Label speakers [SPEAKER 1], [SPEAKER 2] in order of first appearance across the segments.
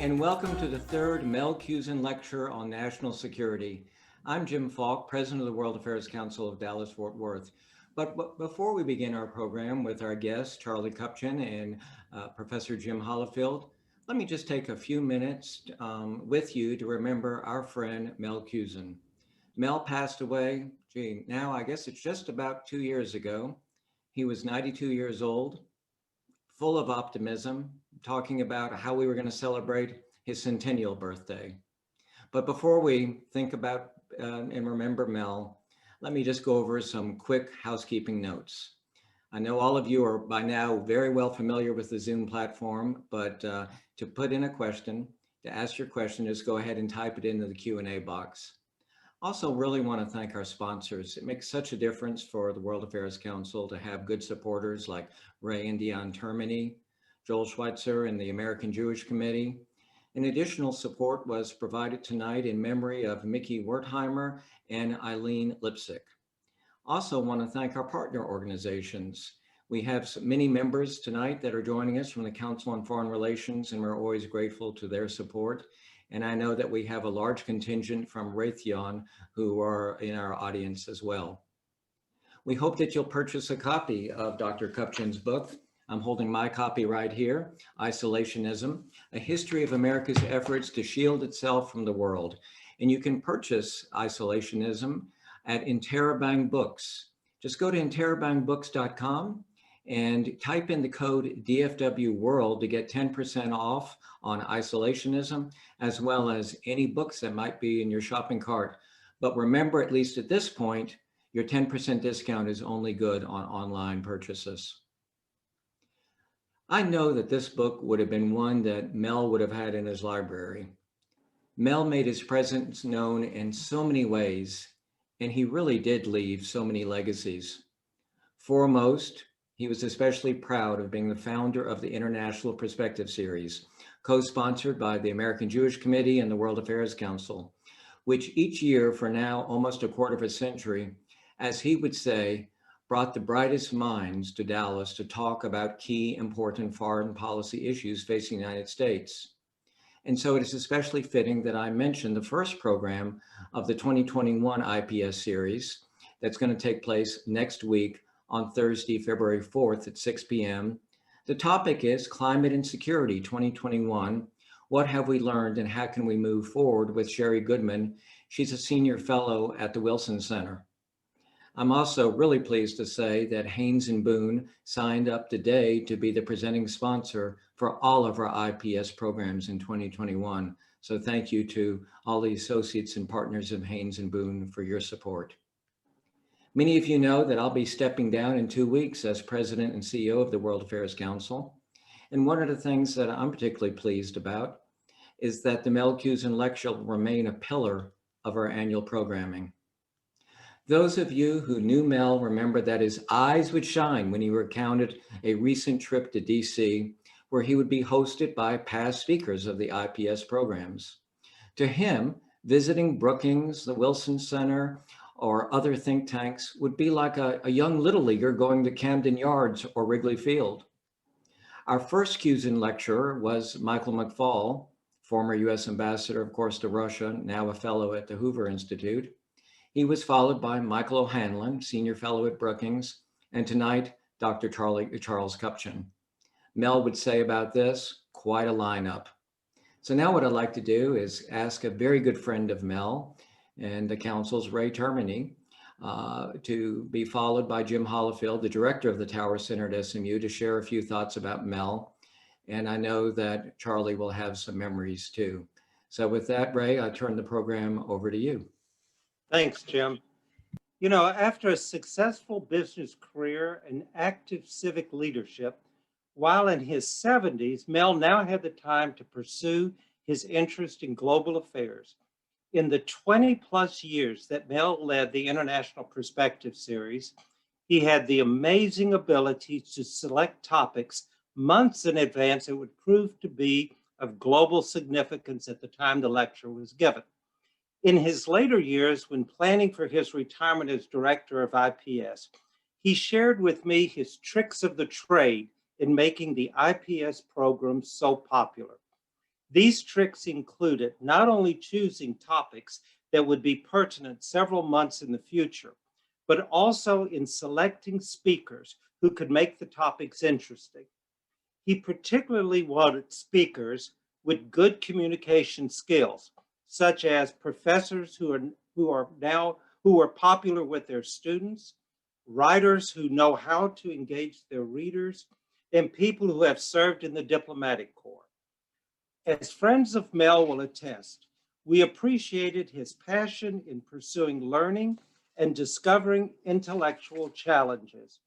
[SPEAKER 1] and welcome to the third Mel Kupchan Lecture on National Security. I'm Jim Falk, President of the World Affairs Council of Dallas-Fort Worth. But before we begin our program with our guests, Charlie Kupchan and Professor Jim Hollifield, let me just take a few minutes with you to remember our friend Mel Kupchan. Mel passed away, now I guess it's just about 2 years ago. He was 92 years old, full of optimism, talking about how we were going to celebrate his centennial birthday. But before we think about and remember Mel, let me just go over some quick housekeeping notes. I know all of you are by now very well familiar with the Zoom platform, but to put in a question, to ask your question, just go ahead and type it into the Q&A box. Also, really want to thank our sponsors. It makes such a difference for the World Affairs Council to have good supporters like Ray and Dion Termini, Joel Schweitzer, and the American Jewish Committee. An additional support was provided tonight in memory of Mickey Wertheimer and Eileen Lipsick. Also want to thank our partner organizations. We have many members tonight that are joining us from the Council on Foreign Relations, and we're always grateful to their support. And I know that we have a large contingent from Raytheon who are in our audience as well. We hope that you'll purchase a copy of Dr. Kupchan's book. I'm holding my copy right here, Isolationism, A History of America's Efforts to Shield Itself from the World. And you can purchase Isolationism at Interabang Books. Just go to interabangbooks.com and type in the code dfwworld to get 10% off on Isolationism, as well as any books that might be in your shopping cart. But remember, at least at this point, your 10% discount is only good on online purchases. I know that this book would have been one that Mel would have had in his library. Mel made his presence known in so many ways, and he really did leave so many legacies. Foremost, he was especially proud of being the founder of the International Perspective Series, co-sponsored by the American Jewish Committee and the World Affairs Council, which each year for now almost a quarter of a century, as he would say, brought the brightest minds to Dallas to talk about key important foreign policy issues facing the United States. And so it is especially fitting that I mention the first program of the 2021 IPS series that's going to take place next week on Thursday, February 4th at 6 p.m. The topic is Climate and Security 2021. What have we learned and how can we move forward with Sherry Goodman? She's a senior fellow at the Wilson Center. I'm also really pleased to say that Haynes and Boone signed up today to be the presenting sponsor for all of our IPS programs in 2021. So thank you to all the associates and partners of Haynes and Boone for your support. Many of you know that I'll be stepping down in 2 weeks as President and CEO of the World Affairs Council. And one of the things that I'm particularly pleased about is that the Mel Kupchan Lecture will remain a pillar of our annual programming. Those of you who knew Mel remember that his eyes would shine when he recounted a recent trip to DC, where he would be hosted by past speakers of the IPS programs. To him, visiting Brookings, the Wilson Center, or other think tanks would be like a young little leaguer going to Camden Yards or Wrigley Field. Our first Kupchan lecturer was Michael McFaul, former US ambassador, of course, to Russia, now a fellow at the Hoover Institute. He was followed by Michael O'Hanlon, senior fellow at Brookings, and tonight, Dr. Charles Kupchan. Mel would say about this, quite a lineup. So now what I'd like to do is ask a very good friend of Mel and the council's Ray Termini to be followed by Jim Hollifield, the director of the Tower Center at SMU, to share a few thoughts about Mel. And I know that Charlie will have some memories too. So with that, Ray, I turn the program over to you.
[SPEAKER 2] Thanks, Jim. You know, after a successful business career and active civic leadership, while in his 70s, Mel now had the time to pursue his interest in global affairs. In the 20+ years that Mel led the International Perspective Series, he had the amazing ability to select topics months in advance that would prove to be of global significance at the time the lecture was given. In his later years, when planning for his retirement as director of IPS, he shared with me his tricks of the trade in making the IPS program so popular. These tricks included not only choosing topics that would be pertinent several months in the future, but also in selecting speakers who could make the topics interesting. He particularly wanted speakers with good communication skills, such as professors who are popular with their students, writers who know how to engage their readers, and people who have served in the diplomatic corps. As friends of Mel will attest, we appreciated his passion in pursuing learning and discovering intellectual challenges.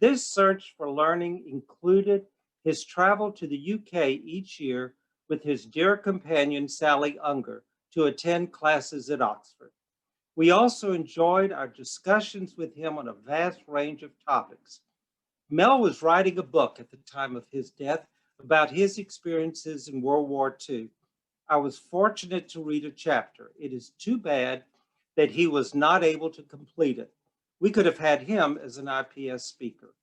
[SPEAKER 2] This search for learning included his travel to the UK each year with his dear companion Sally Unger to attend classes at Oxford. We also enjoyed our discussions with him on a vast range of topics. Mel was writing a book at the time of his death about his experiences in World War II. I was fortunate to read a chapter. It is too bad that he was not able to complete it. We could have had him as an IPS speaker.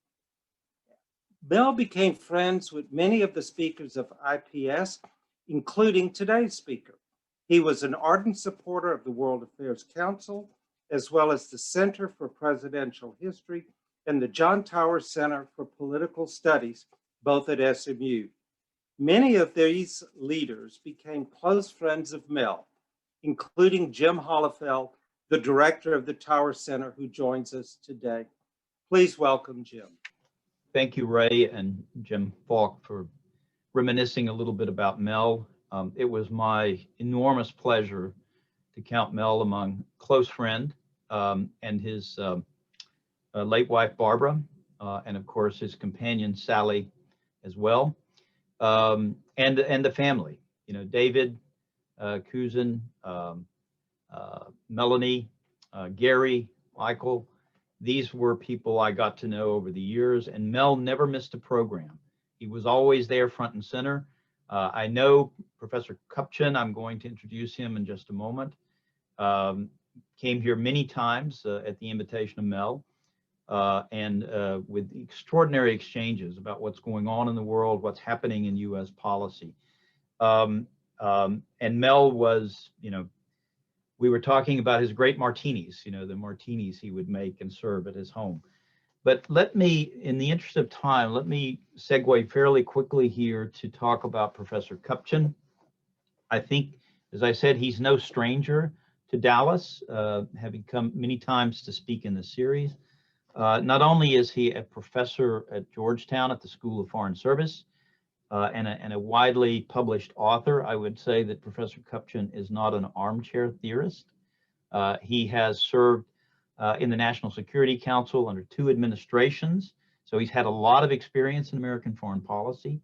[SPEAKER 2] Mel became friends with many of the speakers of IPS, including today's speaker. He was an ardent supporter of the World Affairs Council, as well as the Center for Presidential History and the John Tower Center for Political Studies, both at SMU. Many of these leaders became close friends of Mel, including Jim Hollifield, the director of the Tower Center, who joins us today. Please welcome Jim.
[SPEAKER 3] Thank you, Ray and Jim Falk, for reminiscing a little bit about Mel. It was my enormous pleasure to count Mel among close friend and his late wife, Barbara, and of course his companion, Sally, as well, and the family. You know, David, Kupchan, Melanie, Gary, Michael. These were people I got to know over the years, and Mel never missed a program. He was always there front and center. I know Professor Kupchan, I'm going to introduce him in just a moment, came here many times at the invitation of Mel, and with extraordinary exchanges about what's going on in the world, what's happening in US policy. And Mel was, you know, we were talking about his great martinis, you know, the martinis he would make and serve at his home. But let me, in the interest of time, let me segue fairly quickly here to talk about Professor Kupchan. I think, as I said, he's no stranger to Dallas, having come many times to speak in the series. Not only is he a professor at Georgetown at the School of Foreign Service and a widely published author, I would say that Professor Kupchan is not an armchair theorist. He has served in the National Security Council under 2 administrations, so he's had a lot of experience in American foreign policy.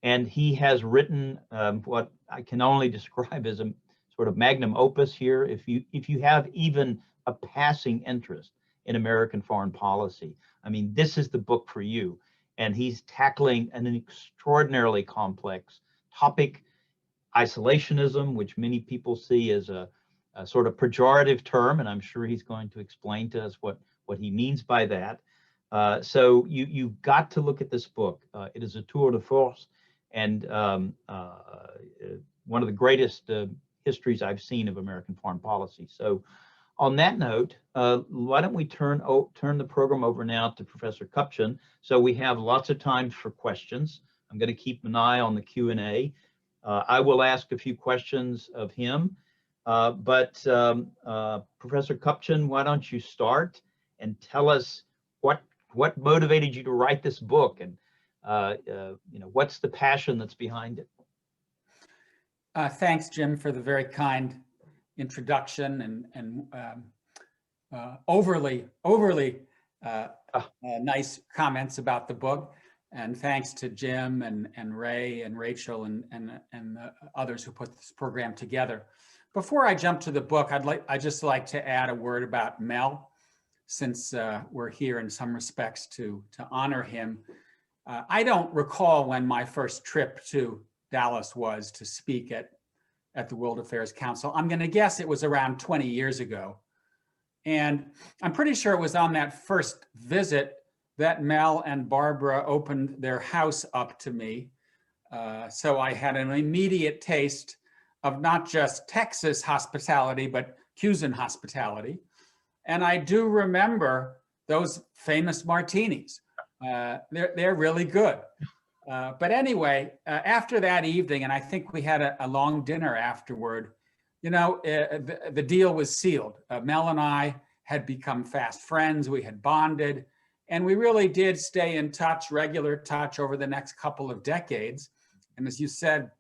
[SPEAKER 3] And he has written what I can only describe as a sort of magnum opus here. If you have even a passing interest in American foreign policy, I mean, this is the book for you. And he's tackling an extraordinarily complex topic, isolationism, which many people see as a sort of pejorative term, and I'm sure he's going to explain to us what he means by that. So you've got to look at this book. It is a tour de force, and one of the greatest histories I've seen of American foreign policy. So on that note, why don't we turn the program over now to Professor Kupchan, so we have lots of time for questions. I'm going to keep an eye on the Q&A. I will ask a few questions of him, but Professor Kupchan, why don't you start and tell us what motivated you to write this book, and you know, what's the passion that's behind it?
[SPEAKER 4] Thanks, Jim, for the very kind introduction and overly nice comments about the book. And thanks to Jim and Ray and Rachel and others who put this program together. Before I jump to the book, I'd just like to add a word about Mel, since we're here in some respects to honor him. I don't recall when my first trip to Dallas was to speak at the World Affairs Council. I'm going to guess it was around 20 years ago. And I'm pretty sure it was on that first visit that Mel and Barbara opened their house up to me. So I had an immediate taste of not just Texas hospitality, but Cuban hospitality. And I do remember those famous martinis. They're really good. But anyway, after that evening, and I think we had a long dinner afterward, you know, the deal was sealed. Mel and I had become fast friends. We had bonded, and we really did stay in touch, regular touch over the next couple of decades. And as you said,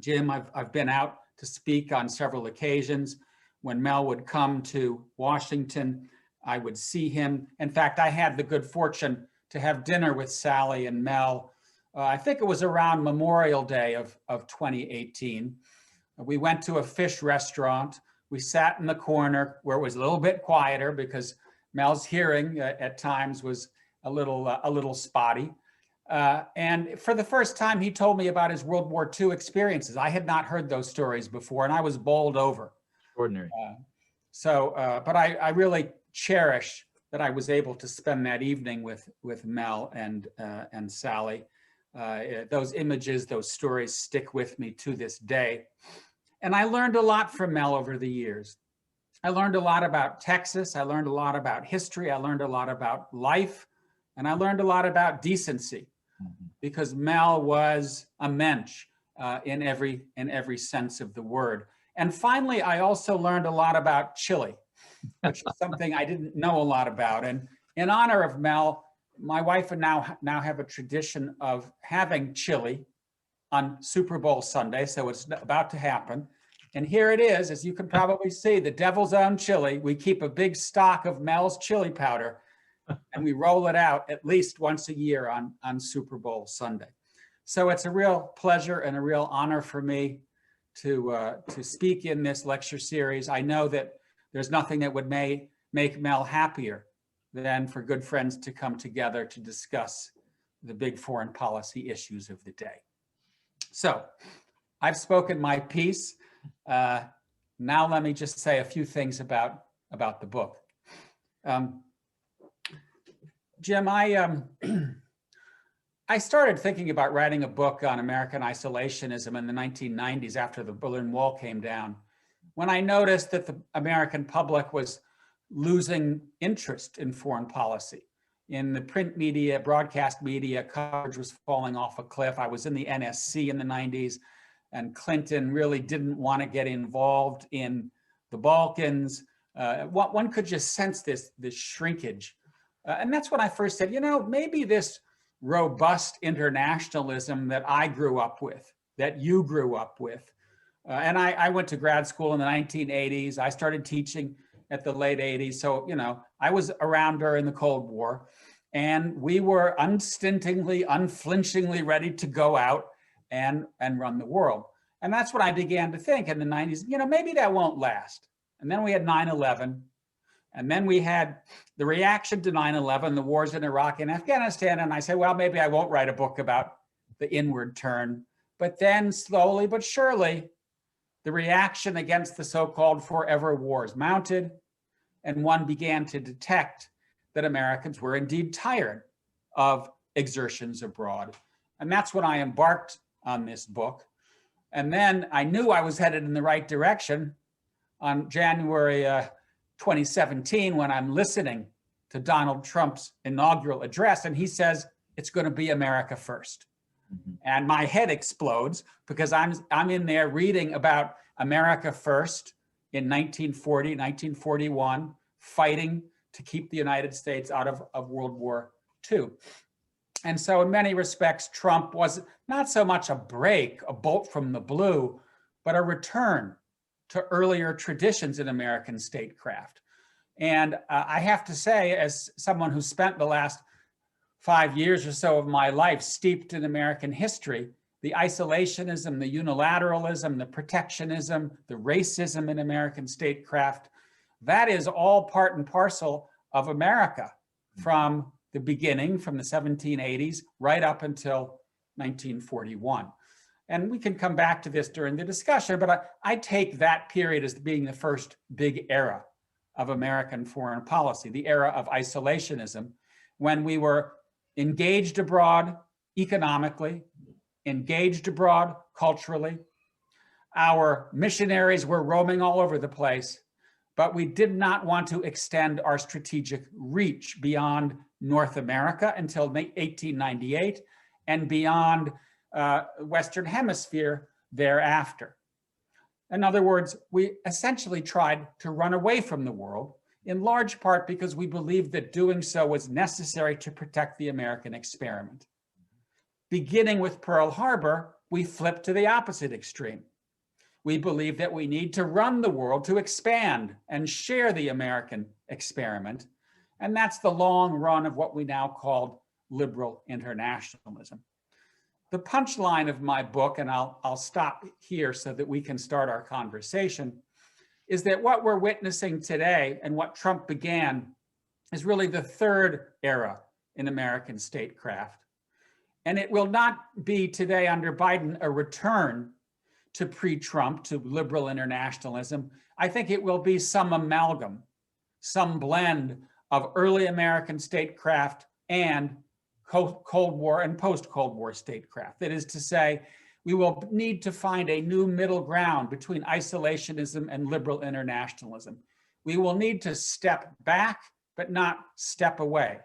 [SPEAKER 4] Jim, I've been out to speak on several occasions. When Mel would come to Washington, I would see him. In fact, I had the good fortune to have dinner with Sally and Mel. I think it was around Memorial Day of 2018. We went to a fish restaurant. We sat in the corner where it was a little bit quieter because Mel's hearing at times was a little spotty. And for the first time, he told me about his World War II experiences. I had not heard those stories before, and I was bowled over.
[SPEAKER 3] Extraordinary.
[SPEAKER 4] But I really cherish that I was able to spend that evening with Mel and Sally. Those images, those stories stick with me to this day. And I learned a lot from Mel over the years. I learned a lot about Texas. I learned a lot about history. I learned a lot about life. And I learned a lot about decency, because Mel was a mensch in every sense of the word. And finally, I also learned a lot about chili, which is something I didn't know a lot about. And in honor of Mel, my wife and now have a tradition of having chili on Super Bowl Sunday. So it's about to happen. And here it is, as you can probably see, the devil's own chili. We keep a big stock of Mel's chili powder, and we roll it out at least once a year on Super Bowl Sunday. So it's a real pleasure and a real honor for me to speak in this lecture series. I know that there's nothing that would make Mel happier than for good friends to come together to discuss the big foreign policy issues of the day. So I've spoken my piece. Now let me just say a few things about the book. Jim, I started thinking about writing a book on American isolationism in the 1990s after the Berlin Wall came down, when I noticed that the American public was losing interest in foreign policy. In the print media, broadcast media, coverage was falling off a cliff. I was in the NSC in the 90s, and Clinton really didn't want to get involved in the Balkans. One could just sense this shrinkage. And that's when I first said, you know, maybe this robust internationalism that I grew up with, that you grew up with, and I went to grad school in the 1980s. I started teaching at the late 80s. So, you know, I was around during the Cold War, and we were unstintingly, unflinchingly ready to go out and run the world. And that's when I began to think in the 90s, you know, maybe that won't last. And then we had 9/11. And then we had the reaction to 9/11, the wars in Iraq and Afghanistan. And I said, well, maybe I won't write a book about the inward turn. But then slowly but surely, the reaction against the so-called forever wars mounted, and one began to detect that Americans were indeed tired of exertions abroad. And that's when I embarked on this book. And then I knew I was headed in the right direction on January 2017, when I'm listening to Donald Trump's inaugural address, and he says, it's going to be America first. And my head explodes, because I'm in there reading about America first in 1940, 1941, fighting to keep the United States out of World War II. And so in many respects, Trump was not so much a bolt from the blue, but a return to earlier traditions in American statecraft. And I have to say, as someone who spent the last 5 years or so of my life steeped in American history, the isolationism, the unilateralism, the protectionism, the racism in American statecraft, that is all part and parcel of America from the beginning, from the 1780s, right up until 1941. And we can come back to this during the discussion, but I take that period as being the first big era of American foreign policy, the era of isolationism, when we were engaged abroad economically, engaged abroad culturally. Our missionaries were roaming all over the place, but we did not want to extend our strategic reach beyond North America until 1898 and beyond Western Hemisphere thereafter. In other words, we essentially tried to run away from the world, in large part because we believed that doing so was necessary to protect the American experiment. Beginning with Pearl Harbor, we flipped to the opposite extreme. We believe that we need to run the world to expand and share the American experiment. And that's the long run of what we now call liberal internationalism. The punchline of my book, and I'll stop here so that we can start our conversation, is that what we're witnessing today and what Trump began is really the third era in American statecraft. And it will not be today under Biden a return to pre-Trump, to liberal internationalism. I think it will be some amalgam, some blend of early American statecraft and Cold War and post-Cold War statecraft. That is to say, we will need to find a new middle ground between isolationism and liberal internationalism. We will need to step back, but not step away.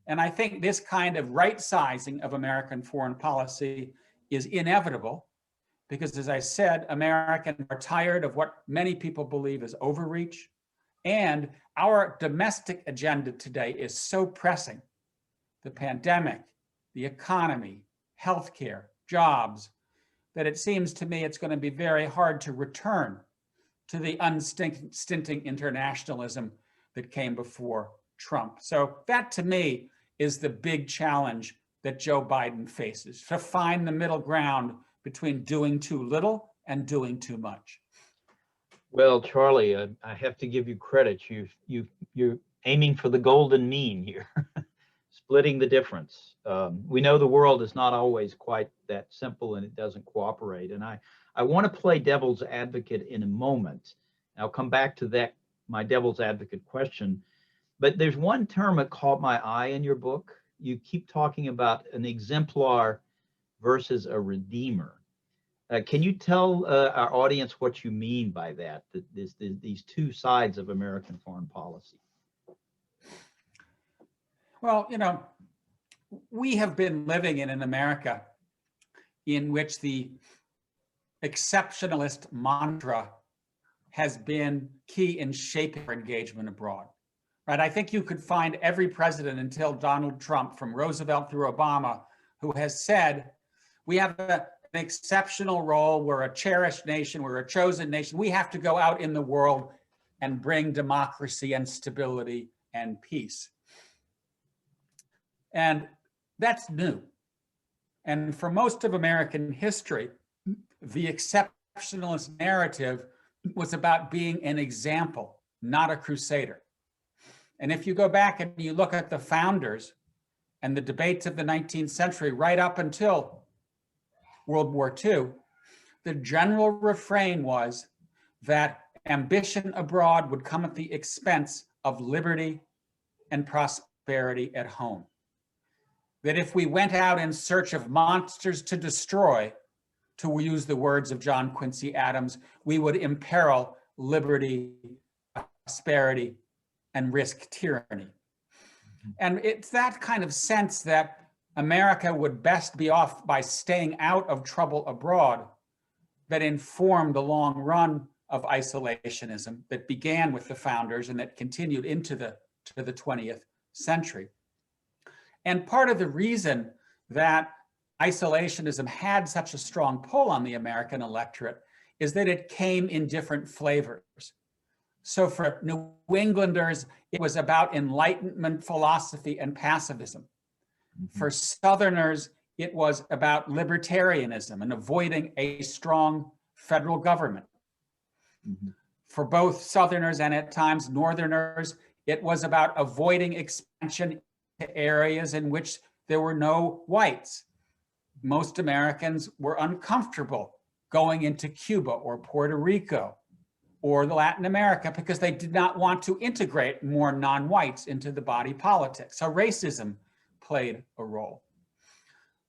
[SPEAKER 4] And I think this kind of right sizing of American foreign policy is inevitable because, as I said, Americans are tired of what many people believe is overreach. And our domestic agenda today is so pressing. The pandemic, the economy, healthcare, jobs, that it seems to me it's going to be very hard to return to the unstinting internationalism that came before Trump. So that to me is the big challenge that Joe Biden faces, to find the middle ground between doing too little and doing too much.
[SPEAKER 3] Well, Charlie, I have to give you credit. You're aiming for the golden mean here, splitting the difference. We know the world is not always quite that simple and it doesn't cooperate. And I want to play devil's advocate in a moment. I'll come back to that, my devil's advocate question. But there's one term that caught my eye in your book. You keep talking about an exemplar versus a redeemer. Can you tell our audience what you mean by that, these two sides of American foreign policy?
[SPEAKER 4] Well, you know, we have been living in an America in which the exceptionalist mantra has been key in shaping our engagement abroad, right? I think you could find every president until Donald Trump, from Roosevelt through Obama, who has said, we have an exceptional role, we're a cherished nation, we're a chosen nation, we have to go out in the world and bring democracy and stability and peace. And that's new. And for most of American history, the exceptionalist narrative was about being an example, not a crusader. And if you go back and you look at the founders and the debates of the 19th century right up until World War II, the general refrain was that ambition abroad would come at the expense of liberty and prosperity at home. That if we went out in search of monsters to destroy, to use the words of John Quincy Adams, we would imperil liberty, prosperity, and risk tyranny. And it's that kind of sense that America would best be off by staying out of trouble abroad that informed the long run of isolationism that began with the founders and that continued into the 20th century. And part of the reason that isolationism had such a strong pull on the American electorate is that it came in different flavors. So for New Englanders, it was about Enlightenment philosophy and pacifism. Mm-hmm. For Southerners, it was about libertarianism and avoiding a strong federal government. Mm-hmm. For both Southerners and at times Northerners, it was about avoiding expansion to areas in which there were no whites. Most Americans were uncomfortable going into Cuba or Puerto Rico or Latin America because they did not want to integrate more non-whites into the body politic. So racism played a role.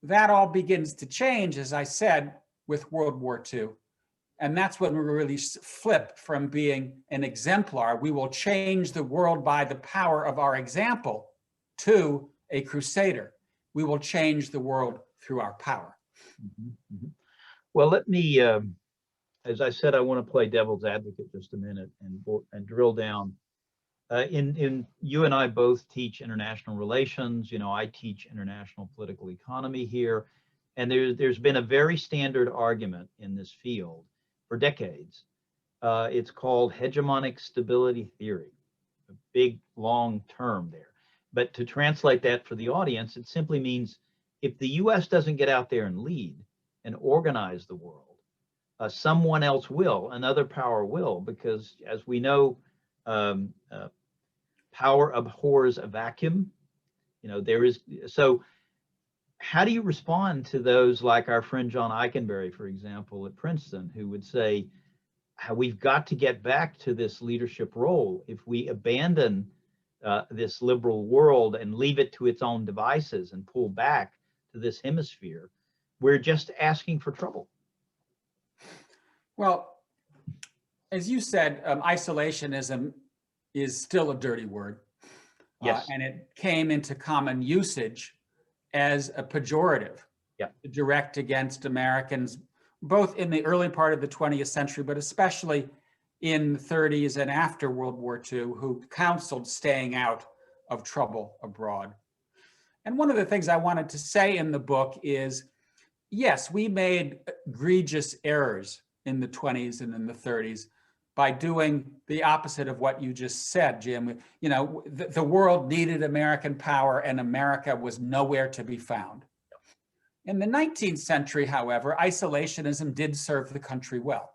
[SPEAKER 4] that all begins to change, as I said, with World War II. And that's when we really flip from being an exemplar, we will change the world by the power of our example, to a crusader. We will change the world through our power.
[SPEAKER 3] Well, let me, as I said, I want to play devil's advocate just a minute and drill down. You and I both teach international relations. I teach international political economy here. And there's been a very standard argument in this field for decades. It's called hegemonic stability theory, a big, long term there. But to translate that for the audience, it simply means if the US doesn't get out there and lead and organize the world, someone else will, another power will, because as we know, power abhors a vacuum. So how do you respond to those like our friend John Eikenberry, for example, at Princeton, who would say, we've got to get back to this leadership role. If we abandon this liberal world and leave it to its own devices and pull back to this hemisphere, we're just asking for trouble.
[SPEAKER 4] Well, as you said, isolationism is still a dirty word.
[SPEAKER 3] Yes.
[SPEAKER 4] And it came into common usage as a pejorative, direct against Americans, both in the early part of the 20th century, but especially in the 30s and after World War II, who counseled staying out of trouble abroad. And one of the things I wanted to say in the book is, yes, we made egregious errors in the 20s and in the 30s by doing the opposite of what you just said, Jim. The world needed American power and America was nowhere to be found. In the 19th century, however, isolationism did serve the country well.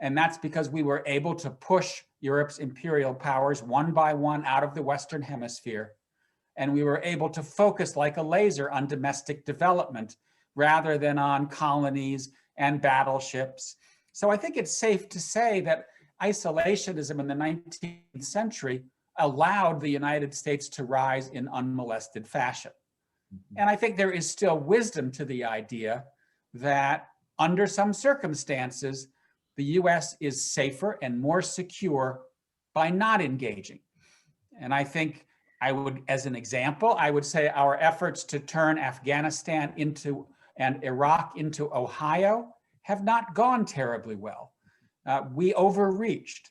[SPEAKER 4] And that's because we were able to push Europe's imperial powers one by one out of the Western Hemisphere. And we were able to focus like a laser on domestic development rather than on colonies and battleships. So I think it's safe to say that isolationism in the 19th century allowed the United States to rise in unmolested fashion. And I think there is still wisdom to the idea that under some circumstances, the US is safer and more secure by not engaging. And I think as an example, I would say our efforts to turn Afghanistan and Iraq into Ohio have not gone terribly well. We overreached.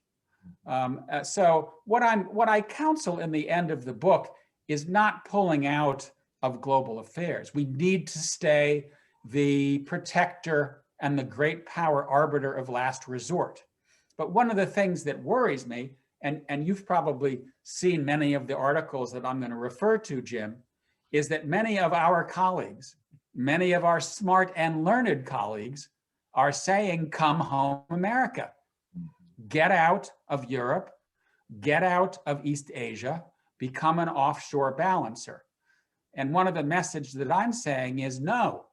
[SPEAKER 4] So what I counsel in the end of the book is not pulling out of global affairs. We need to stay the protector and the great power arbiter of last resort. But one of the things that worries me, and you've probably seen many of the articles that I'm going to refer to, Jim, is that many of our colleagues, many of our smart and learned colleagues are saying, come home, America. Get out of Europe, get out of East Asia, become an offshore balancer. And one of the messages that I'm saying is, no,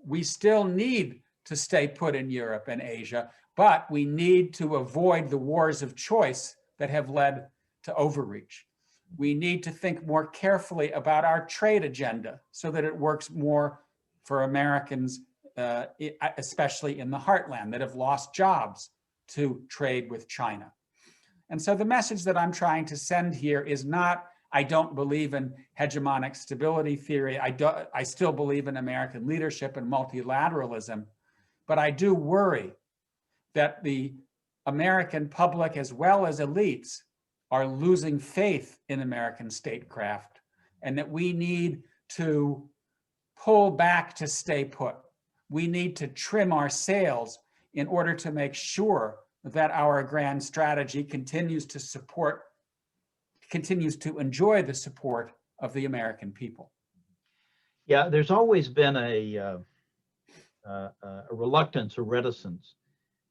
[SPEAKER 4] we still need to stay put in Europe and Asia, but we need to avoid the wars of choice that have led to overreach. We need to think more carefully about our trade agenda so that it works more for Americans, especially in the heartland that have lost jobs to trade with China. And so the message that I'm trying to send here is not, I don't believe in hegemonic stability theory. I still believe in American leadership and multilateralism, but I do worry that the American public as well as elites are losing faith in American statecraft, and that we need to pull back to stay put. We need to trim our sails in order to make sure that our grand strategy continues to enjoy the support of the American people.
[SPEAKER 3] Yeah, there's always been a reluctance or reticence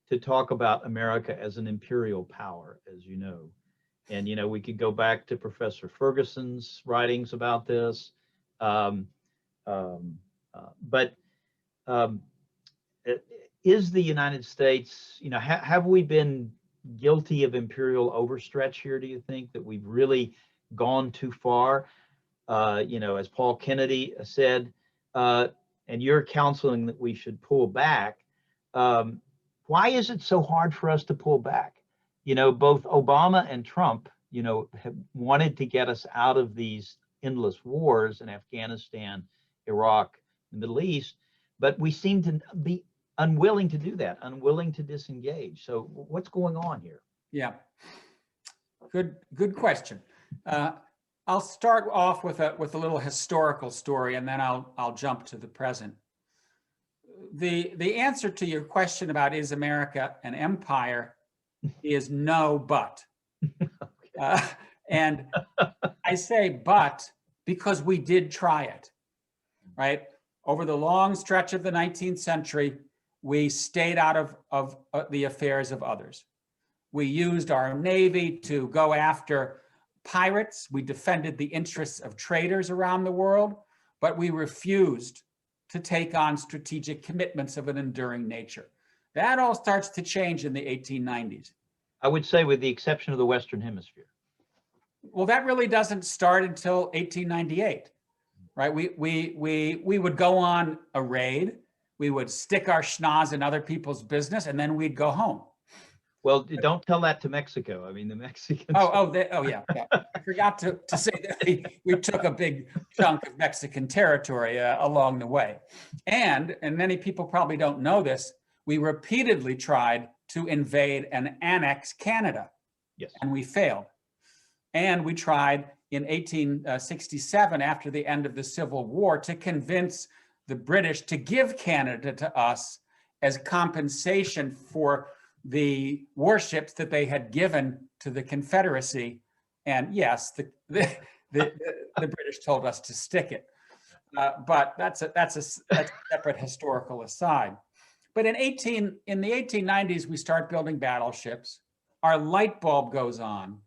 [SPEAKER 3] to talk about America as an imperial power, as you know. And, we could go back to Professor Ferguson's writings about this. Is the United States, have we been guilty of imperial overstretch here, do you think, that we've really gone too far? As Paul Kennedy said, and you're counseling that we should pull back. Why is it so hard for us to pull back? You know, both Obama and Trump, you know, have wanted to get us out of these endless wars in Afghanistan, Iraq, the Middle East, but we seem to be unwilling to do that, unwilling to disengage. So what's going on here?
[SPEAKER 4] Yeah, good question. I'll start off with a little historical story, and then I'll jump to the present. The answer to your question about is America an empire is no, but. And I say but because we did try it, right? Over the long stretch of the 19th century, we stayed out of the affairs of others. We used our Navy to go after pirates. We defended the interests of traders around the world, but we refused to take on strategic commitments of an enduring nature. That all starts to change in the 1890s.
[SPEAKER 3] I would say with the exception of the Western Hemisphere.
[SPEAKER 4] Well, that really doesn't start until 1898, right? We would go on a raid, we would stick our schnoz in other people's business, and then we'd go home.
[SPEAKER 3] Well, don't tell that to Mexico. I mean, the Mexicans.
[SPEAKER 4] Yeah. I forgot to say that we took a big chunk of Mexican territory along the way. And many people probably don't know this, we repeatedly tried to invade and annex Canada.
[SPEAKER 3] Yes.
[SPEAKER 4] And we failed. And we tried in 1867, after the end of the Civil War, to convince the British to give Canada to us as compensation for the warships that they had given to the Confederacy. And yes, the British told us to stick it. But that's a separate historical aside. But in the 1890s, we start building battleships. Our light bulb goes on.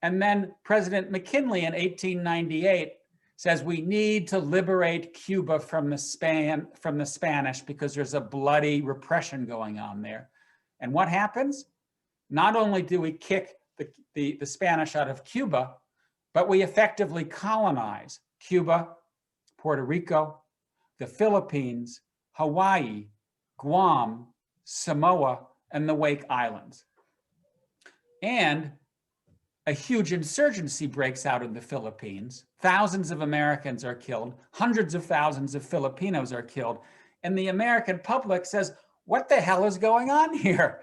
[SPEAKER 4] And then President McKinley in 1898 says we need to liberate Cuba from the Spanish because there's a bloody repression going on there. And what happens? Not only do we kick the Spanish out of Cuba, but we effectively colonize Cuba, Puerto Rico, the Philippines, Hawaii, Guam, Samoa, and the Wake Islands. And a huge insurgency breaks out in the Philippines. Thousands of Americans are killed. Hundreds of thousands of Filipinos are killed. And the American public says, what the hell is going on here?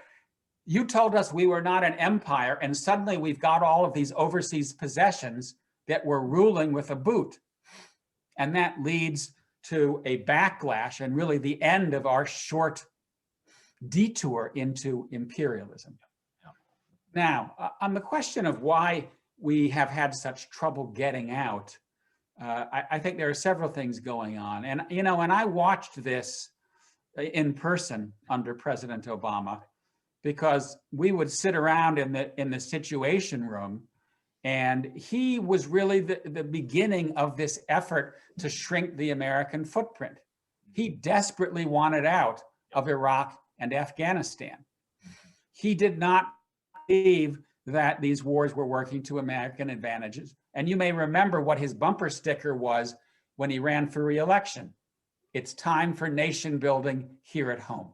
[SPEAKER 4] You told us we were not an empire, and suddenly we've got all of these overseas possessions that we're ruling with a boot. And that leads to a backlash and really the end of our short detour into imperialism. Now, on the question of why we have had such trouble getting out, I think there are several things going on. And, you know, when I watched this in person under President Obama, because we would sit around in the Situation Room, and he was really the beginning of this effort to shrink the American footprint. He desperately wanted out of Iraq and Afghanistan. He did not believe that these wars were working to American advantages. And you may remember what his bumper sticker was when he ran for re-election. It's time for nation building here at home.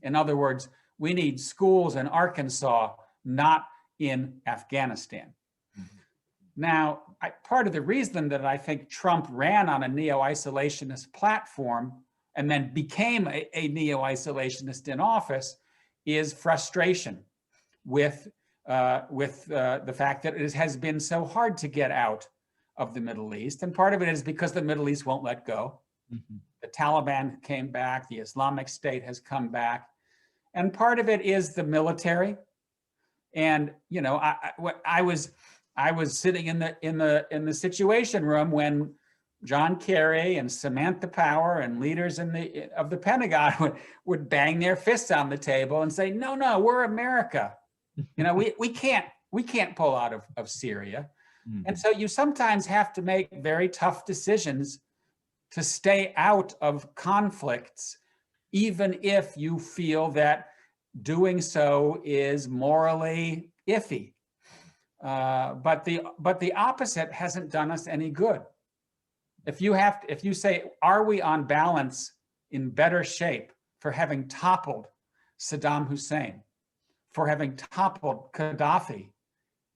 [SPEAKER 4] In other words, we need schools in Arkansas, not in Afghanistan. Now, part of the reason that I think Trump ran on a neo-isolationist platform and then became a neo-isolationist in office is frustration with the fact that it has been so hard to get out of the Middle East. And part of it is because the Middle East won't let go. The Taliban came back, the Islamic State has come back. And part of it is the military. And, you know, I was sitting in the Situation Room when John Kerry and Samantha Power and leaders of the Pentagon would bang their fists on the table and say, no, we're America. You know, we can't pull out of Syria. And so you sometimes have to make very tough decisions to stay out of conflicts, even if you feel that doing so is morally iffy. But the opposite hasn't done us any good. If you say, are we on balance in better shape for having toppled Saddam Hussein, for having toppled Gaddafi,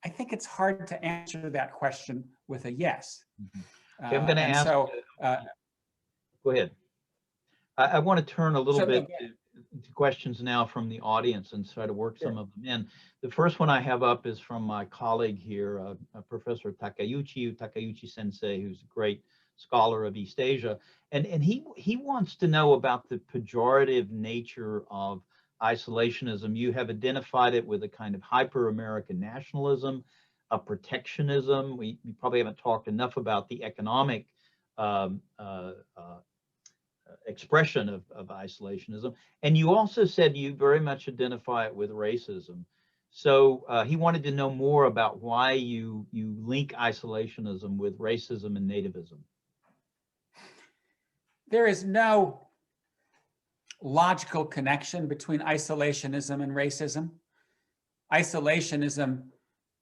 [SPEAKER 4] I think it's hard to answer that question with a yes.
[SPEAKER 3] Okay, I'm going to ask. Go ahead. I want to turn a little bit to questions now from the audience and try to work some of them in. The first one I have up is from my colleague here, Professor Takeuchi Sensei, who's a great scholar of East Asia. And he wants to know about the pejorative nature of isolationism. You have identified it with a kind of hyper-American nationalism, a protectionism. We probably haven't talked enough about the economic expression of isolationism. And you also said you very much identify it with racism. So he wanted to know more about why you link isolationism with racism and nativism.
[SPEAKER 4] There is no logical connection between isolationism and racism. Isolationism,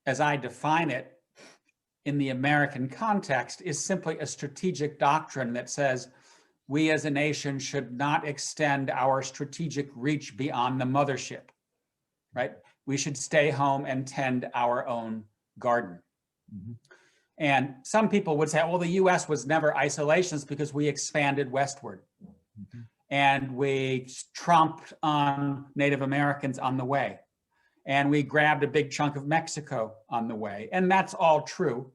[SPEAKER 4] as I define it in the American context, is simply a strategic doctrine that says we as a nation should not extend our strategic reach beyond the mothership, right? We should stay home and tend our own garden. Mm-hmm. And some people would say, well, the US was never isolationist because we expanded westward. Mm-hmm. And we tromped on Native Americans on the way. And we grabbed a big chunk of Mexico on the way. And that's all true.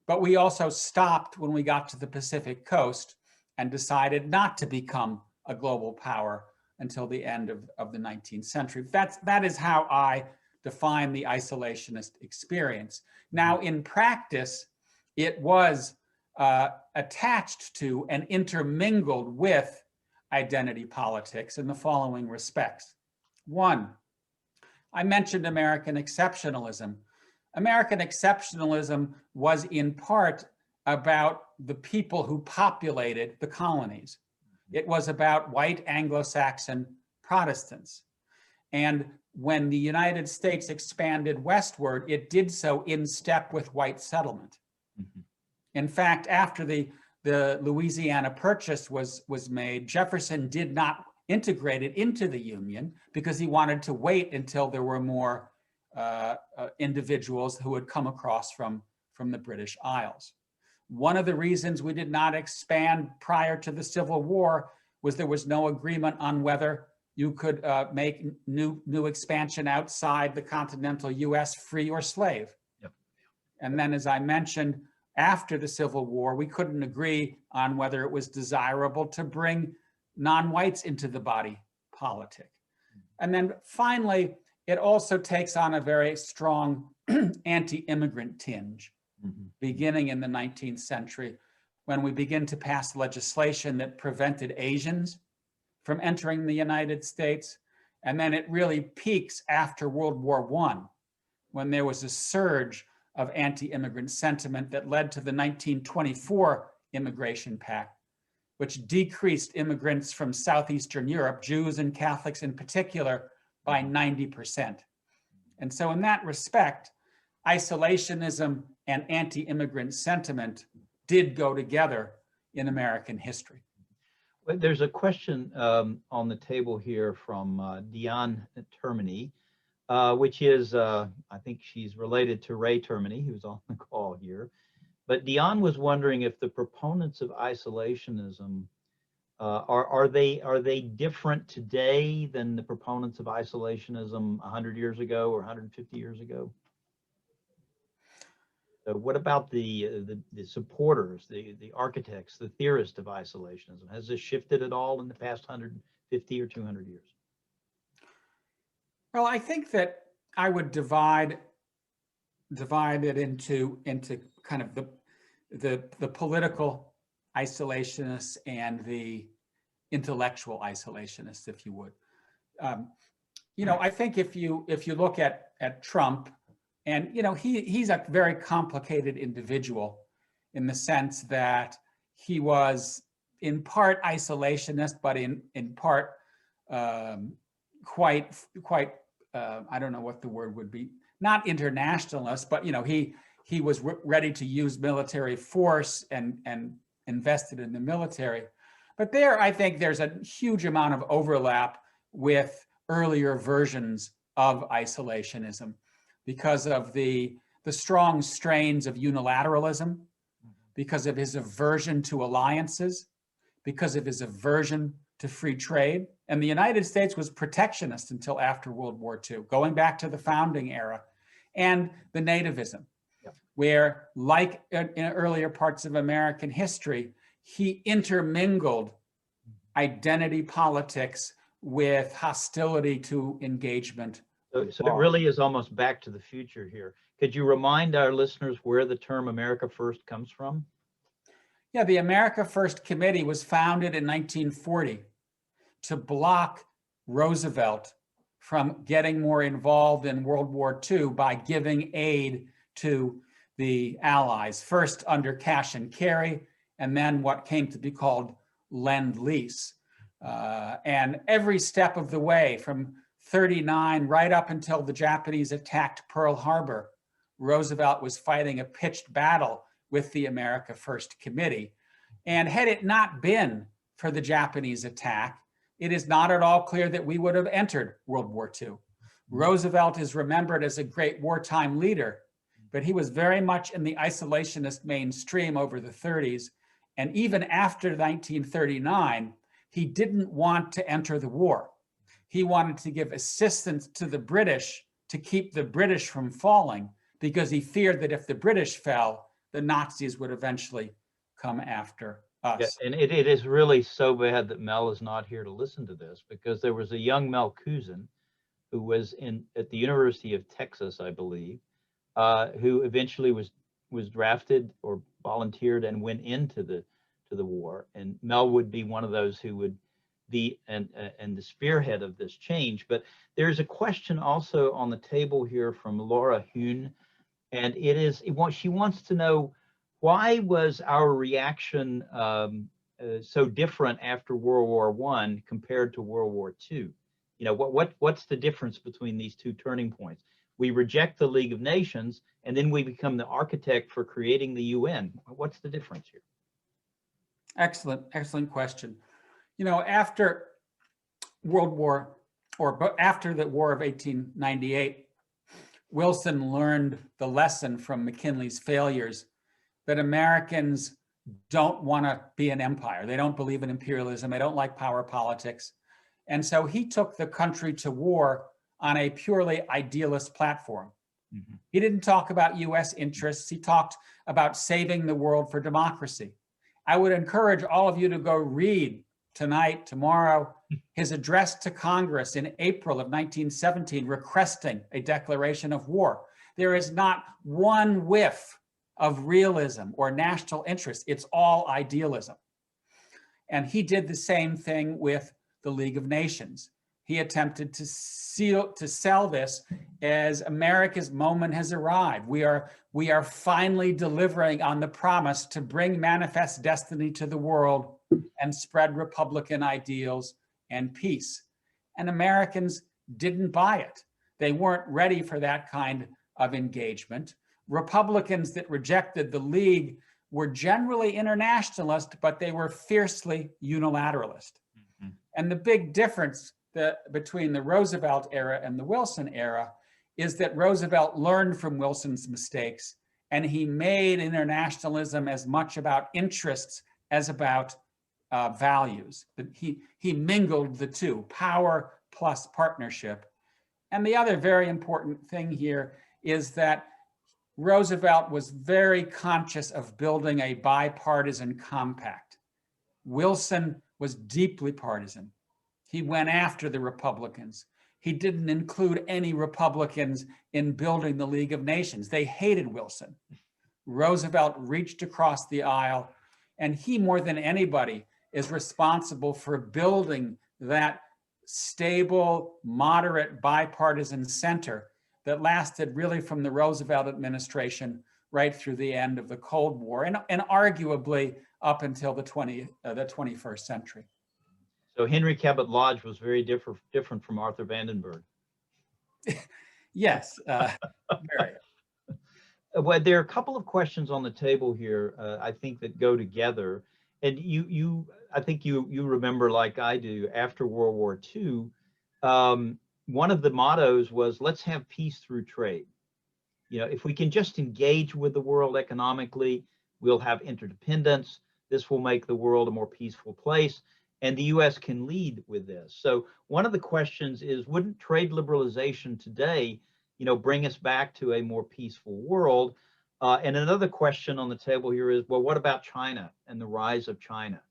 [SPEAKER 4] But we also stopped when we got to the Pacific coast and decided not to become a global power until the end of the 19th century. That is how I define the isolationist experience. Now, in practice, it was attached to and intermingled with identity politics in the following respects. One, I mentioned American exceptionalism. American exceptionalism was in part about the people who populated the colonies. It was about white Anglo-Saxon Protestants. And when the United States expanded westward, it did so in step with white settlement. Mm-hmm. In fact, after the Louisiana Purchase was made, Jefferson did not integrate it into the Union because he wanted to wait until there were more individuals who had come across from the British Isles. One of the reasons we did not expand prior to the Civil War was there was no agreement on whether you could make new expansion outside the continental US free or slave. Yep. And then, as I mentioned, after the Civil War, we couldn't agree on whether it was desirable to bring non-whites into the body politic. And then finally, it also takes on a very strong anti-immigrant tinge, beginning in the 19th century, when we begin to pass legislation that prevented Asians from entering the United States. And then it really peaks after World War I, when there was a surge of anti-immigrant sentiment that led to the 1924 Immigration Pact, which decreased immigrants from Southeastern Europe, Jews and Catholics in particular, by 90%. And so in that respect, isolationism and anti-immigrant sentiment did go together in American history.
[SPEAKER 3] There's a question on the table here from Diane Termini, which is, I think she's related to Ray Termini, who's on the call here. But Diane was wondering if the proponents of isolationism, are they different today than the proponents of isolationism 100 years ago or 150 years ago? So what about the supporters, the architects, the theorists of isolationism? Has this shifted at all in the past 150 or 200 years?
[SPEAKER 4] Well, I think that I would divide it into kind of the political isolationists and the intellectual isolationists, if you would. I think if you look at Trump, and he's a very complicated individual in the sense that he was in part isolationist, but in part quite I don't know what the word would be, not internationalist, but he was ready to use military force and invested in the military. But there, I think there's a huge amount of overlap with earlier versions of isolationism because of the strong strains of unilateralism, because of his aversion to alliances, because of his aversion to free trade. And the United States was protectionist until after World War II, going back to the founding era, and the nativism, where, like in earlier parts of American history, he intermingled identity politics with hostility to engagement.
[SPEAKER 3] So it really is almost back to the future here. Could you remind our listeners where the term America First comes from?
[SPEAKER 4] Yeah, the America First Committee was founded in 1940 to block Roosevelt from getting more involved in World War II by giving aid to the Allies, first under cash and carry, and then what came to be called Lend-Lease. And every step of the way, from 39 right up until the Japanese attacked Pearl Harbor, Roosevelt was fighting a pitched battle with the America First Committee. And had it not been for the Japanese attack, it is not at all clear that we would have entered World War II. Roosevelt is remembered as a great wartime leader, but he was very much in the isolationist mainstream over the 30s. And even after 1939, he didn't want to enter the war. He wanted to give assistance to the British to keep the British from falling, because he feared that if the British fell, the Nazis would eventually come after us.
[SPEAKER 3] Yeah, and it is really so bad that Mel is not here to listen to this, because there was a young Mel Kupchan who was at the University of Texas, I believe, who eventually was drafted or volunteered and went into the war. And Mel would be one of those who would be and the spearhead of this change. But there's a question also on the table here from Laura Hune, and she wants to know, why was our reaction so different after World War I compared to World War II? You know, what's the difference between these two turning points? We reject the League of Nations, and then we become the architect for creating the UN. What's the difference here?
[SPEAKER 4] Excellent question. You know, after World War, after the War of 1898, Wilson learned the lesson from McKinley's failures that Americans don't want to be an empire. They don't believe in imperialism. They don't like power politics. And so he took the country to war on a purely idealist platform. Mm-hmm. He didn't talk about US interests. He talked about saving the world for democracy. I would encourage all of you to go read tonight, tomorrow, his address to Congress in April of 1917, requesting a declaration of war. There is not one whiff of realism or national interest. It's all idealism. And he did the same thing with the League of Nations. He attempted to sell this as America's moment has arrived. We are finally delivering on the promise to bring manifest destiny to the world and spread Republican ideals and peace. And Americans didn't buy it. They weren't ready for that kind of engagement. Republicans that rejected the League were generally internationalist, but they were fiercely unilateralist. Mm-hmm. And the big difference between the Roosevelt era and the Wilson era is that Roosevelt learned from Wilson's mistakes, and he made internationalism as much about interests as about values. He mingled the two, power plus partnership. And the other very important thing here is that Roosevelt was very conscious of building a bipartisan compact. Wilson was deeply partisan. He went after the Republicans. He didn't include any Republicans in building the League of Nations. They hated Wilson. Roosevelt reached across the aisle, and he, more than anybody, is responsible for building that stable, moderate, bipartisan center that lasted really from the Roosevelt administration right through the end of the Cold War, and arguably up until the 21st century.
[SPEAKER 3] So Henry Cabot Lodge was very different from Arthur Vandenberg.
[SPEAKER 4] Yes, very.
[SPEAKER 3] Well, there are a couple of questions on the table here, I think, that go together. And I think you remember, like I do, after World War II, one of the mottos was, let's have peace through trade. You know, if we can just engage with the world economically, we'll have interdependence. This will make the world a more peaceful place. And the US can lead with this. So one of the questions is, wouldn't trade liberalization today, you know, bring us back to a more peaceful world? And another question on the table here is, well, what about China and the rise of China?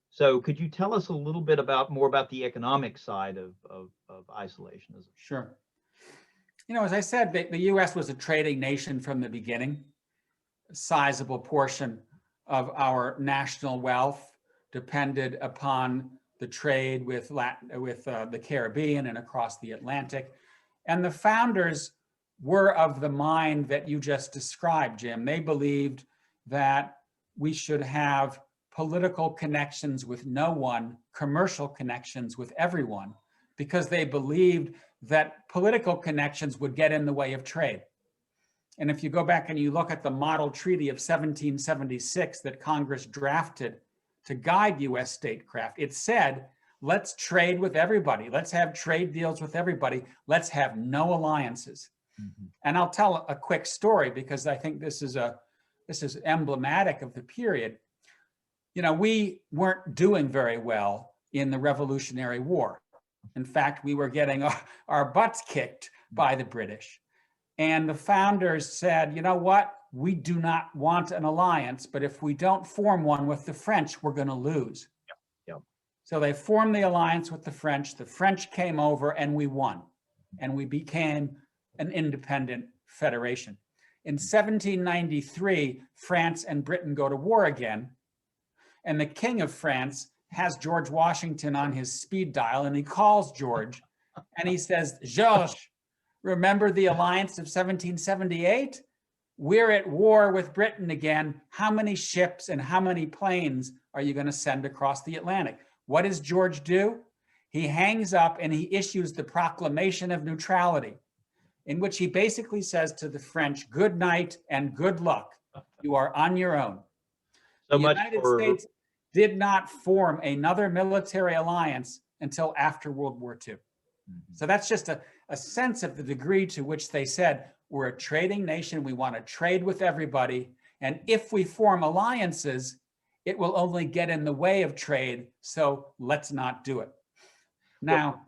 [SPEAKER 3] So could you tell us a little bit more about the economic side of isolationism?
[SPEAKER 4] Sure. You know, as I said, the US was a trading nation from the beginning. A sizable portion of our national wealth depended upon the trade with the Caribbean and across the Atlantic. And the founders were of the mind that you just described, Jim. They believed that we should have political connections with no one, commercial connections with everyone, because they believed that political connections would get in the way of trade. And if you go back and you look at the model treaty of 1776 that Congress drafted to guide US statecraft, it said, let's trade with everybody. Let's have trade deals with everybody. Let's have no alliances. Mm-hmm. And I'll tell a quick story because I think this is emblematic of the period. You know, we weren't doing very well in the Revolutionary War. In fact, we were getting our butts kicked by the British. And the founders said, you know what? We do not want an alliance, but if we don't form one with the French, we're going to lose.
[SPEAKER 3] Yep.
[SPEAKER 4] So they formed the alliance with the French came over and we won. And we became an independent federation. In 1793, France and Britain go to war again. And the King of France has George Washington on his speed dial, and he calls George and he says, Georges, remember the alliance of 1778? We're at war with Britain again. How many ships and how many planes are you going to send across the Atlantic? What does George do? He hangs up and he issues the Proclamation of Neutrality, in which he basically says to the French, good night and good luck. You are on your own.
[SPEAKER 3] So
[SPEAKER 4] the
[SPEAKER 3] much
[SPEAKER 4] United
[SPEAKER 3] for...
[SPEAKER 4] States did not form another military alliance until after World War II. Mm-hmm. So that's just a sense of the degree to which they said, we're a trading nation, we want to trade with everybody, and if we form alliances, it will only get in the way of trade, so let's not do it. Now,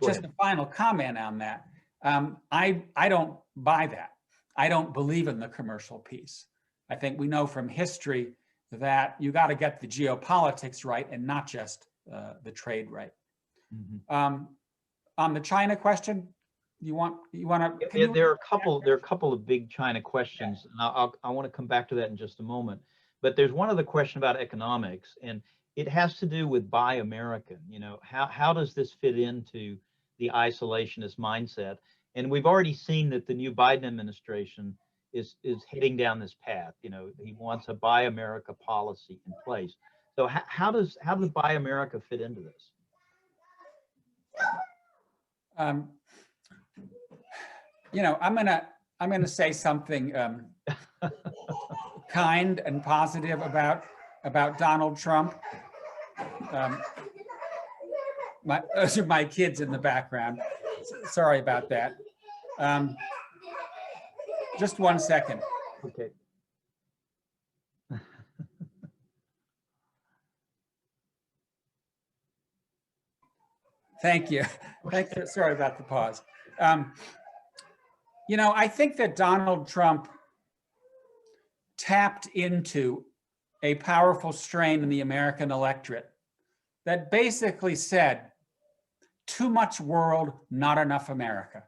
[SPEAKER 4] just a final comment on that. I don't buy that. I don't believe in the commercial piece. I think we know from history that you got to get the geopolitics right and not just the trade right. Mm-hmm. On the China question, you want to?
[SPEAKER 3] There are a couple of big China questions, and I want to come back to that in just a moment. But there's one other question about economics, and it has to do with Buy American. You know, how does this fit into the isolationist mindset? And we've already seen that the new Biden administration is heading down this path. You know, he wants a Buy America policy in place. So how does Buy America fit into this?
[SPEAKER 4] You know, I'm gonna say something kind and positive about Donald Trump. Those are my kids in the background. Sorry about that. Just 1 second.
[SPEAKER 3] Okay.
[SPEAKER 4] Thank you. Sorry about the pause. You know, I think that Donald Trump tapped into a powerful strain in the American electorate that basically said, too much world, not enough America.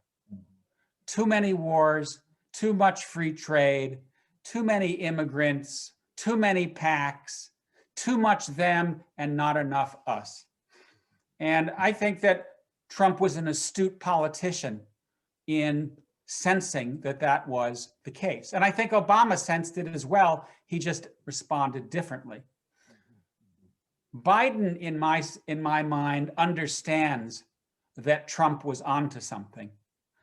[SPEAKER 4] Too many wars, too much free trade, too many immigrants, too many PACs, too much them and not enough us. And I think that Trump was an astute politician in sensing that that was the case. And I think Obama sensed it as well. He just responded differently. Biden, in my mind, understands that Trump was onto something.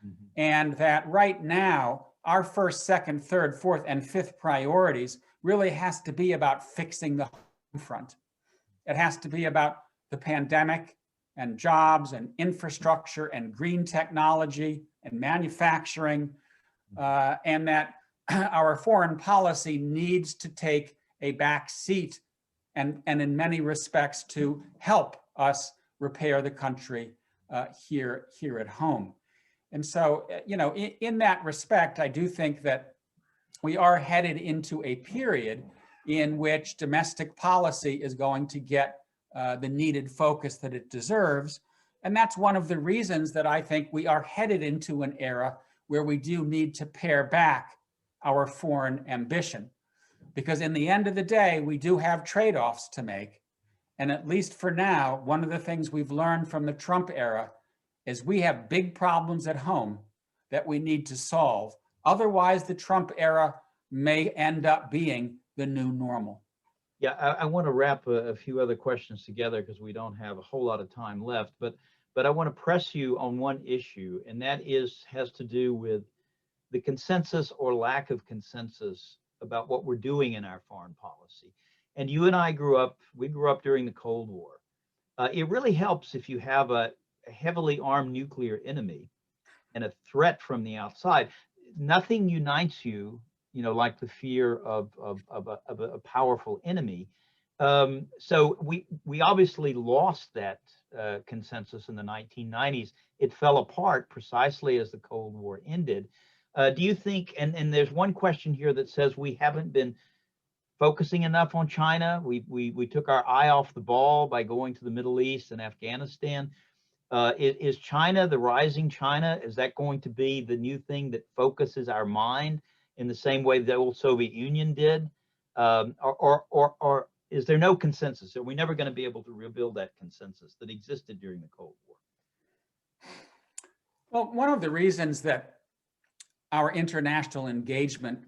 [SPEAKER 4] Mm-hmm. And that right now, our first, second, third, fourth, and fifth priorities really has to be about fixing the front. It has to be about the pandemic and jobs and infrastructure and green technology and manufacturing, and that our foreign policy needs to take a back seat and in many respects to help us repair the country here at home. And so, in that respect, I do think that we are headed into a period in which domestic policy is going to get the needed focus that it deserves. And that's one of the reasons that I think we are headed into an era where we do need to pare back our foreign ambition. Because in the end of the day, we do have trade-offs to make. And at least for now, one of the things we've learned from the Trump era is we have big problems at home that we need to solve. Otherwise, the Trump era may end up being the new normal.
[SPEAKER 3] Yeah, I want to wrap a few other questions together because we don't have a whole lot of time left. But I want to press you on one issue, and that has to do with the consensus or lack of consensus about what we're doing in our foreign policy. And you and I grew up during the Cold War. It really helps if you have a heavily armed nuclear enemy and a threat from the outside. Nothing unites you, like the fear of a powerful enemy. So we obviously lost that consensus in the 1990s. It fell apart precisely as the Cold War ended. Do you think, and there's one question here that says we haven't been focusing enough on China. We took our eye off the ball by going to the Middle East and Afghanistan. Is China, the rising China, is that going to be the new thing that focuses our mind in the same way the old Soviet Union did? Or is there no consensus? Are we never going to be able to rebuild that consensus that existed during the Cold War?
[SPEAKER 4] Well, one of the reasons that our international engagement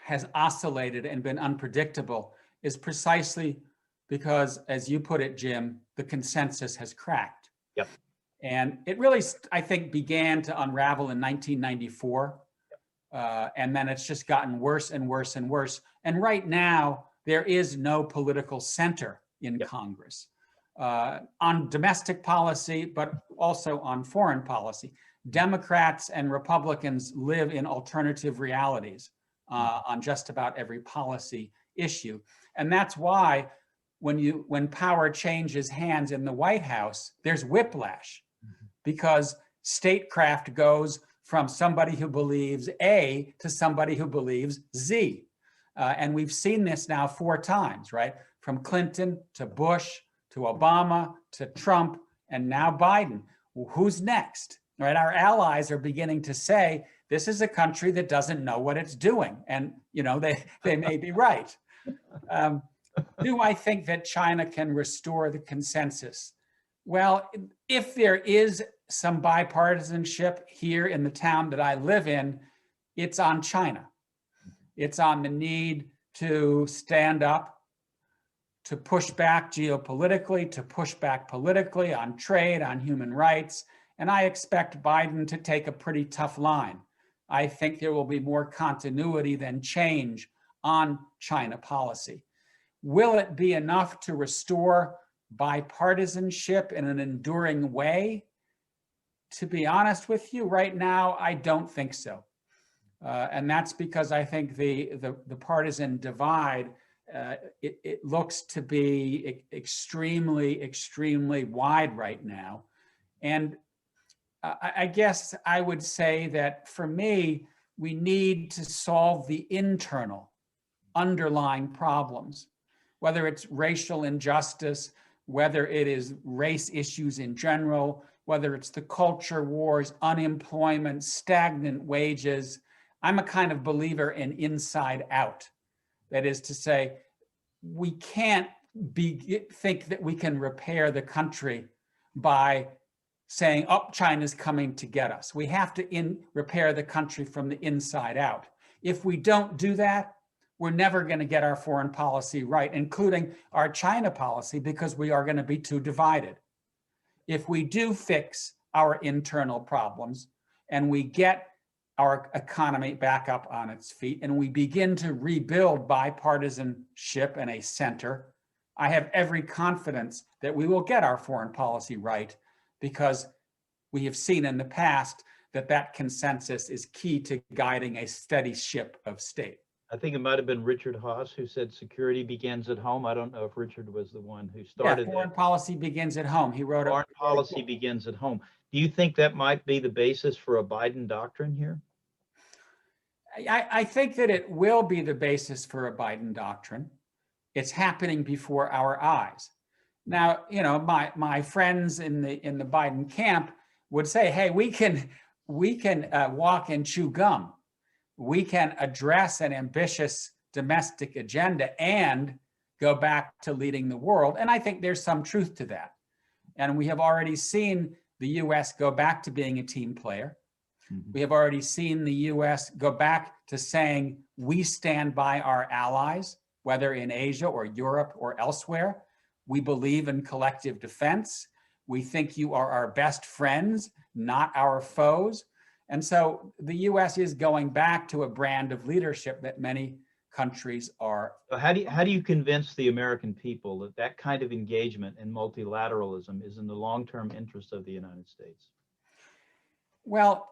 [SPEAKER 4] has oscillated and been unpredictable is precisely because, as you put it, Jim, the consensus has cracked.
[SPEAKER 3] Yep.
[SPEAKER 4] And it really, I think, began to unravel in 1994. And then it's just gotten worse and worse and worse. And right now, there is no political center in Congress on domestic policy, but also on foreign policy. Democrats and Republicans live in alternative realities on just about every policy issue. And that's why when power changes hands in the White House, there's whiplash, because statecraft goes from somebody who believes A to somebody who believes Z. And we've seen this now 4 times, right? From Clinton to Bush to Obama to Trump and now Biden. Well, who's next? Right? Our allies are beginning to say, this is a country that doesn't know what it's doing. And, they may be right. Do I think that China can restore the consensus? Well, if there is some bipartisanship here in the town that I live in, it's on China. It's on the need to stand up, to push back geopolitically, to push back politically on trade, on human rights. And I expect Biden to take a pretty tough line. I think there will be more continuity than change on China policy. Will it be enough to restore bipartisanship in an enduring way? To be honest with you, right now, I don't think so. And that's because I think the partisan divide, it looks to be extremely, extremely wide right now. And I guess I would say that for me, we need to solve the internal underlying problems, whether it's racial injustice, whether it is race issues in general, whether it's the culture wars, unemployment, stagnant wages. I'm a kind of believer in inside out. That is to say, we can't think that we can repair the country by saying, oh, China's coming to get us. We have to repair the country from the inside out. If we don't do that, we're never going to get our foreign policy right, including our China policy, because we are going to be too divided. If we do fix our internal problems and we get our economy back up on its feet and we begin to rebuild bipartisanship and a center, I have every confidence that we will get our foreign policy right, because we have seen in the past that that consensus is key to guiding a steady ship of state.
[SPEAKER 3] I think it might have been Richard Haas who said security begins at home. I don't know if Richard was the one who started
[SPEAKER 4] foreign
[SPEAKER 3] that.
[SPEAKER 4] policy begins at home. He wrote
[SPEAKER 3] Foreign policy begins at home. Do you think that might be the basis for a Biden doctrine here?
[SPEAKER 4] I think that it will be the basis for a Biden doctrine. It's happening before our eyes. Now, you know, my friends in the Biden camp would say, hey, we can walk and chew gum. We can address an ambitious domestic agenda and go back to leading the world. And I think there's some truth to that. And we have already seen the US go back to being a team player. Mm-hmm. We have already seen the US go back to saying, we stand by our allies, whether in Asia or Europe or elsewhere. We believe in collective defense. We think you are our best friends, not our foes. And so the US is going back to a brand of leadership that many countries are.
[SPEAKER 3] So how do you convince the American people that that kind of engagement in multilateralism is in the long-term interest of the United States?
[SPEAKER 4] Well,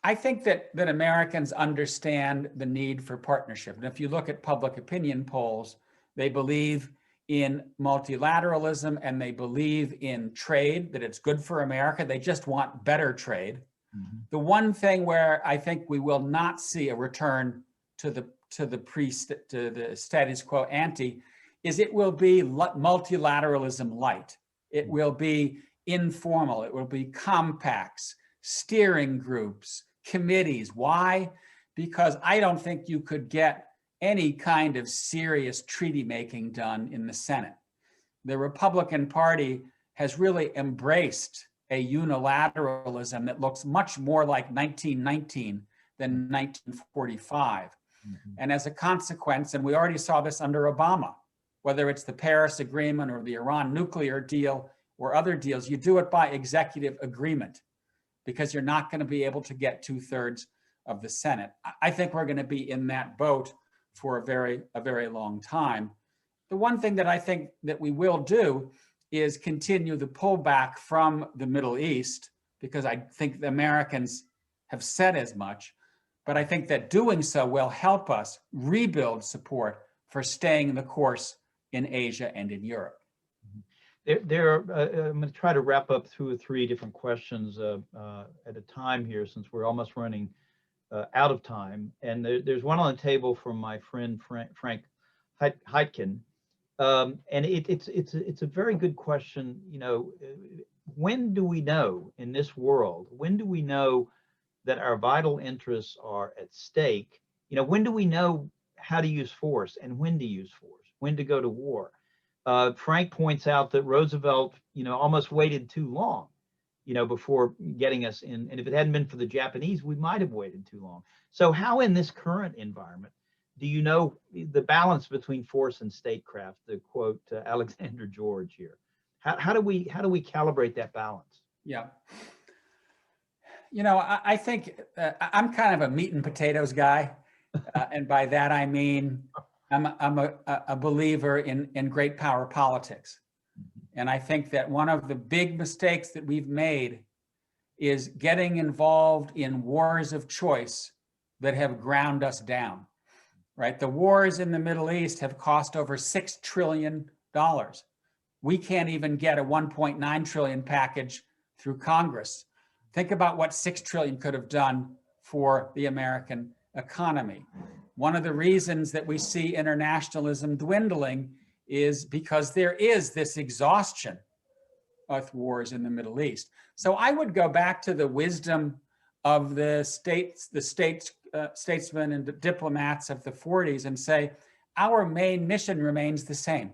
[SPEAKER 4] I think that Americans understand the need for partnership. And if you look at public opinion polls, they believe in multilateralism and they believe in trade, that it's good for America. They just want better trade. Mm-hmm. The one thing where I think we will not see a return to the status quo ante is it will be multilateralism light. It will be informal. It will be compacts, steering groups, committees. Why? Because I don't think you could get any kind of serious treaty making done in the Senate. The Republican Party has really embraced a unilateralism that looks much more like 1919 than 1945. Mm-hmm. And as a consequence, and we already saw this under Obama, whether it's the Paris Agreement or the Iran nuclear deal or other deals, you do it by executive agreement because you're not going to be able to get 2/3 of the Senate. I think we're going to be in that boat for a very long time. The one thing that I think that we will do is continue the pullback from the Middle East, because I think the Americans have said as much, but I think that doing so will help us rebuild support for staying the course in Asia and in Europe.
[SPEAKER 3] I'm going to try to wrap up 2 or 3 different questions at a time here, since we're almost running out of time. And there's one on the table from my friend Frank Heitkin. And it's a very good question. You know, when do we know in this world, when do we know that our vital interests are at stake? You know, when do we know how to use force and when to use force, when to go to war? Frank points out that Roosevelt, you know, almost waited too long, you know, before getting us in. And if it hadn't been for the Japanese, we might have waited too long. So how in this current environment do you know the balance between force and statecraft, to quote Alexander George here? How do we calibrate that balance?
[SPEAKER 4] Yeah. You know, I think I'm kind of a meat and potatoes guy. And by that, I mean, I'm a believer in great power politics. And I think that one of the big mistakes that we've made is getting involved in wars of choice that have ground us down, right? The wars in the Middle East have cost over $6 trillion. We can't even get a 1.9 trillion package through Congress. Think about what 6 trillion could have done for the American economy. One of the reasons that we see internationalism dwindling is because there is this exhaustion of wars in the Middle East. So I would go back to the wisdom of the statesmen and diplomats of the 40s and say, our main mission remains the same: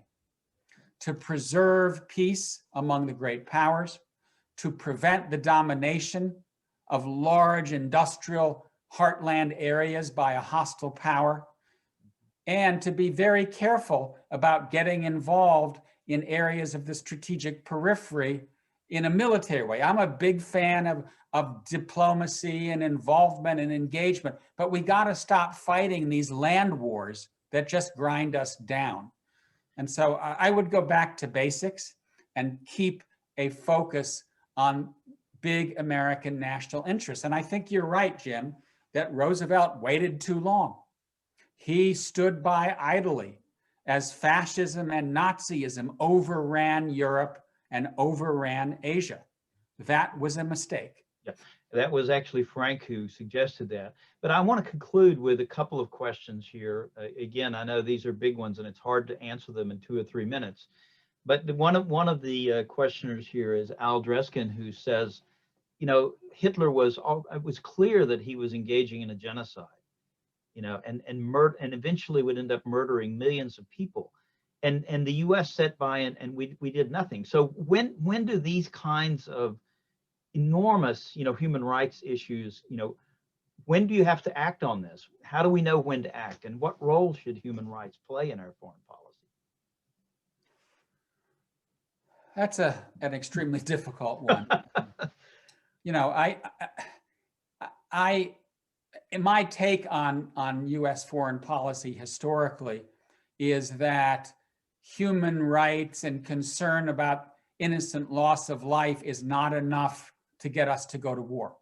[SPEAKER 4] to preserve peace among the great powers, to prevent the domination of large industrial heartland areas by a hostile power, and to be very careful about getting involved in areas of the strategic periphery in a military way. I'm a big fan of diplomacy and involvement and engagement, but we got to stop fighting these land wars that just grind us down. And so I would go back to basics and keep a focus on big American national interests. And I think you're right, Jim, that Roosevelt waited too long. He stood by idly as fascism and Nazism overran Europe and overran Asia. That was a mistake.
[SPEAKER 3] Yeah, that was actually Frank who suggested that. But I want to conclude with a couple of questions here. Again, I know these are big ones and it's hard to answer them in 2 or 3 minutes. But one of the questioners here is Al Dreskin, who says, you know, Hitler it was clear that he was engaging in a genocide, you know, and eventually would end up murdering millions of people. And the US sat by and we did nothing. So when do these kinds of enormous, you know, human rights issues, you know, when do you have to act on this? How do we know when to act? And what role should human rights play in our foreign policy?
[SPEAKER 4] That's an extremely difficult one. You know, my take on US foreign policy historically is that human rights and concern about innocent loss of life is not enough to get us to go to war.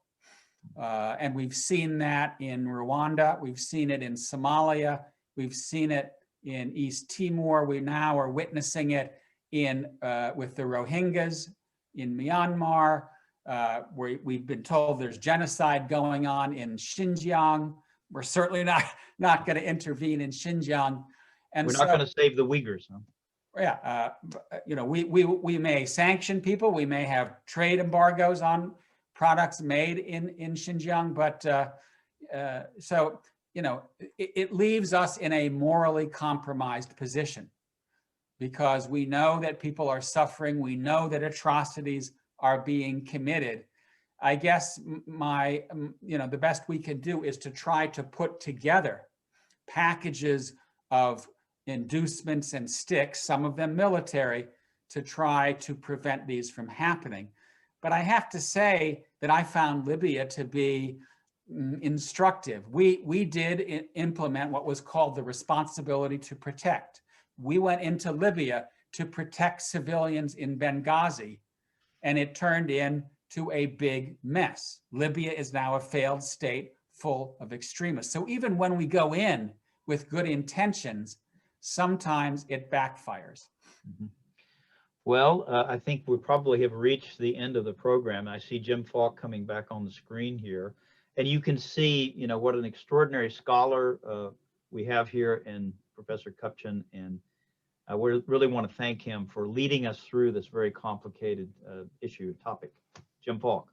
[SPEAKER 4] And we've seen that in Rwanda, we've seen it in Somalia, we've seen it in East Timor, we now are witnessing it with the Rohingyas in Myanmar. We've been told there's genocide going on in Xinjiang. We're certainly not going to intervene in Xinjiang. And
[SPEAKER 3] we're not going to save the Uyghurs, huh?
[SPEAKER 4] Yeah, you know, we may sanction people, we may have trade embargoes on products made in Xinjiang, but so, you know, it leaves us in a morally compromised position because we know that people are suffering, we know that atrocities are being committed. I guess you know, the best we can do is to try to put together packages of inducements and sticks, some of them military, to try to prevent these from happening. But I have to say that I found Libya to be instructive. We did implement what was called the responsibility to protect. We went into Libya to protect civilians in Benghazi, and it turned into a big mess. Libya is now a failed state full of extremists. So even when we go in with good intentions, sometimes it backfires.
[SPEAKER 3] Mm-hmm. Well, I think we probably have reached the end of the program. I see Jim Falk coming back on the screen here, and you can see, you know, what an extraordinary scholar we have here in Professor Kupchan, and we really want to thank him for leading us through this very complicated topic. Jim Falk.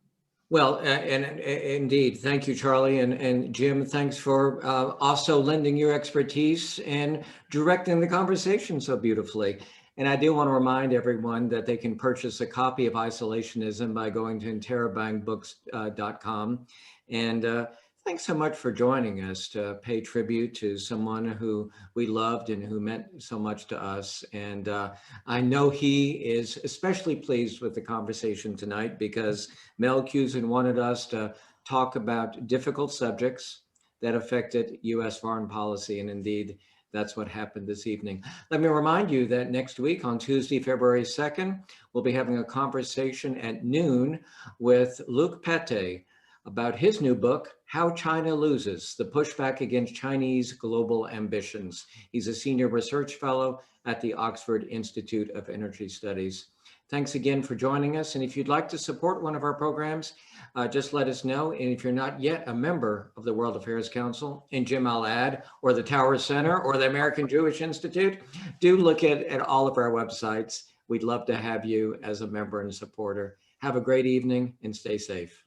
[SPEAKER 1] Well, and indeed, thank you, Charlie, and Jim, thanks for also lending your expertise and directing the conversation so beautifully. And I do want to remind everyone that they can purchase a copy of Isolationism by going to interabangbooks.com. And thanks so much for joining us to pay tribute to someone who we loved and who meant so much to us. And I know he is especially pleased with the conversation tonight because Mel Kupchan wanted us to talk about difficult subjects that affected U.S. foreign policy. And indeed, that's what happened this evening. Let me remind you that next week on Tuesday, February 2nd, we'll be having a conversation at noon with Luc Pette about his new book, How China Loses, the Pushback Against Chinese Global Ambitions. He's a senior research fellow at the Oxford Institute of Energy Studies. Thanks again for joining us. And if you'd like to support one of our programs, just let us know. And if you're not yet a member of the World Affairs Council, and Jim, I'll add, or the Tower Center or the American Jewish Institute, do look at all of our websites. We'd love to have you as a member and supporter. Have a great evening and stay safe.